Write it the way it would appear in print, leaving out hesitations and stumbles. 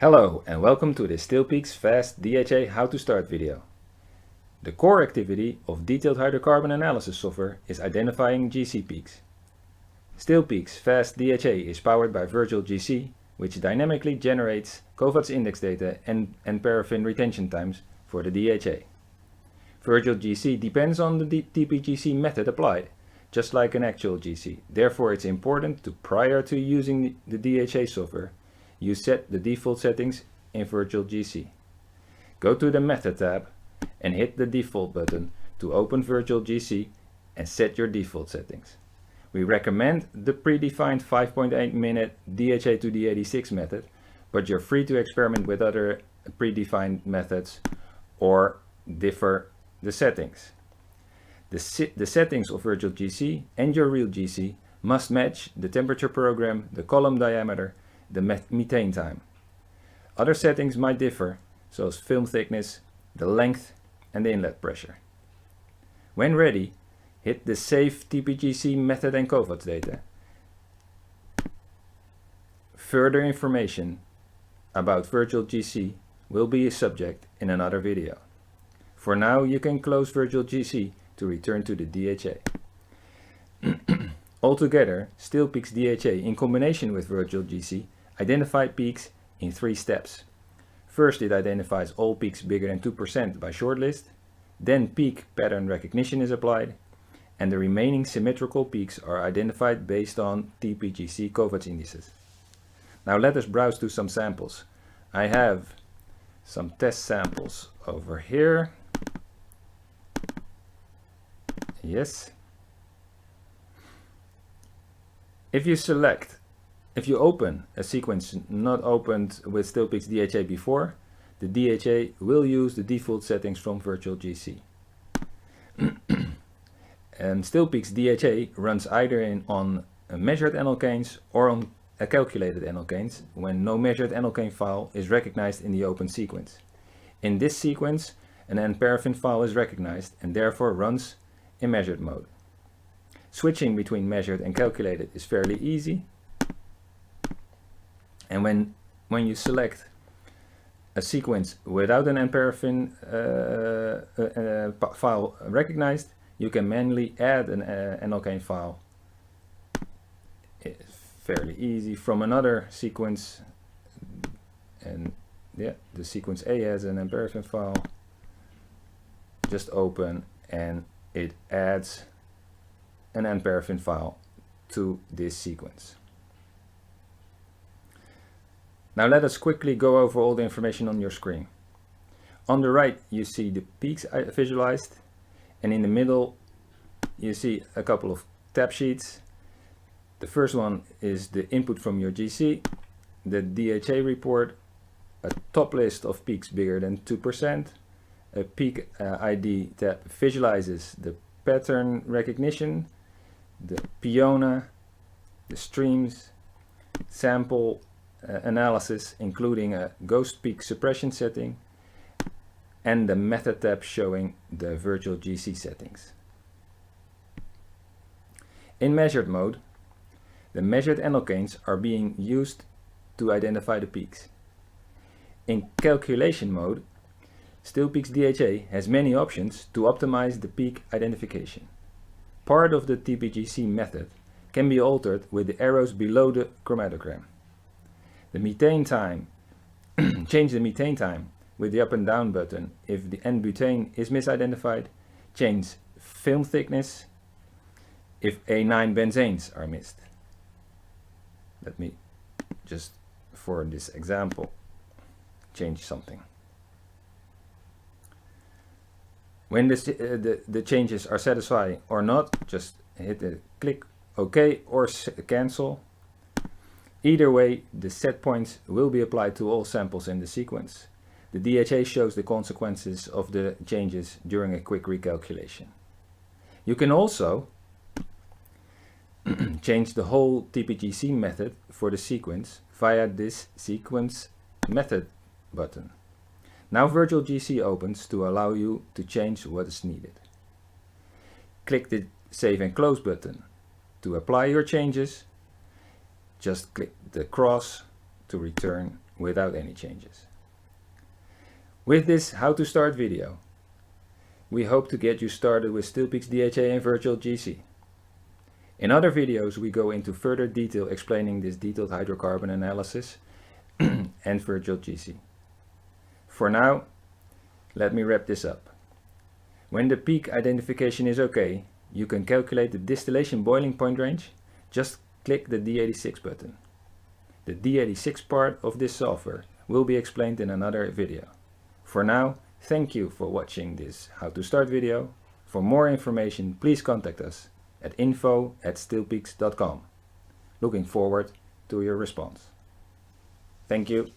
Hello and welcome to the StillPeaks Fast DHA How to Start video. The core activity of detailed hydrocarbon analysis software is identifying GC peaks. StillPeaks Fast DHA is powered by Virtual GC, which dynamically generates COVADS index data and paraffin retention times for the DHA. Virtual GC depends on the TPGC method applied, just like an actual GC. Therefore, it's important to, prior to using the DHA software, you set the default settings in Virtual GC. Go to the Method tab and hit the Default button to open Virtual GC and set your default settings. We recommend the predefined 5.8 minute DHA to D86 method, but you're free to experiment with other predefined methods or differ the settings. The settings of Virtual GC and your real GC must match the temperature program, the column diameter, the methane time. Other settings might differ, so as film thickness, the length and the inlet pressure. When ready, hit the Save TPGC method and COVADS data. Further information about Virtual GC will be a subject in another video. For now, you can close Virtual GC to return to the DHA. Altogether, StillPeaks DHA in combination with Virtual GC identify peaks in 3 steps. First, it identifies all peaks bigger than 2% by shortlist, then peak pattern recognition is applied, and the remaining symmetrical peaks are identified based on TPGC COVADS indices. Now let us browse to some samples. I have some test samples over here. Yes. If you open a sequence not opened with StillPeaks DHA before, the DHA will use the default settings from Virtual GC. And StillPeaks DHA runs either on measured alkanes or on calculated alkanes when no measured alkane file is recognized in the open sequence. In this sequence, an N-paraffin file is recognized and therefore runs in measured mode. Switching between measured and calculated is fairly easy. And when you select a sequence without an N-paraffin file recognized, you can manually add an alkane file. It's fairly easy from another sequence. And yeah, the sequence A has an N-paraffin file. Just open and it adds an N-paraffin file to this sequence. Now let us quickly go over all the information on your screen. On the right you see the peaks visualized, and in the middle you see a couple of tab sheets. The first one is the input from your GC, the DHA report, a top list of peaks bigger than 2%, a peak ID tab visualizes the pattern recognition, the Piona, the streams, sample analysis including a ghost peak suppression setting, and the method tab showing the Virtual GC settings. In measured mode, the measured alkanes are being used to identify the peaks. In calculation mode, StillPeaks DHA has many options to optimize the peak identification. Part of the TPGC method can be altered with the arrows below the chromatogram. The methane time, change the methane time with the up and down button if the N-butane is misidentified. Change film thickness if A9 benzenes are missed. Let me just, for this example, change something. When the changes are satisfying or not, just hit the click OK or cancel. Either way, the set points will be applied to all samples in the sequence. The DHA shows the consequences of the changes during a quick recalculation. You can also change the whole TPGC method for the sequence via this Sequence Method button. Now Virtual GC opens to allow you to change what is needed. Click the Save and Close button to apply your changes. Just click the cross to return without any changes. With this how to start video, we hope to get you started with StillPeaks DHA and virtual GC. In other videos we go into further detail explaining this detailed hydrocarbon analysis and virtual GC. For now, let me wrap this up. When the peak identification is okay, you can calculate the distillation boiling point range. Just click the D86 button. The D86 part of this software will be explained in another video. For now, thank you for watching this how to start video. For more information, please contact us at info@stillpeaks.com. Looking forward to your response. Thank you.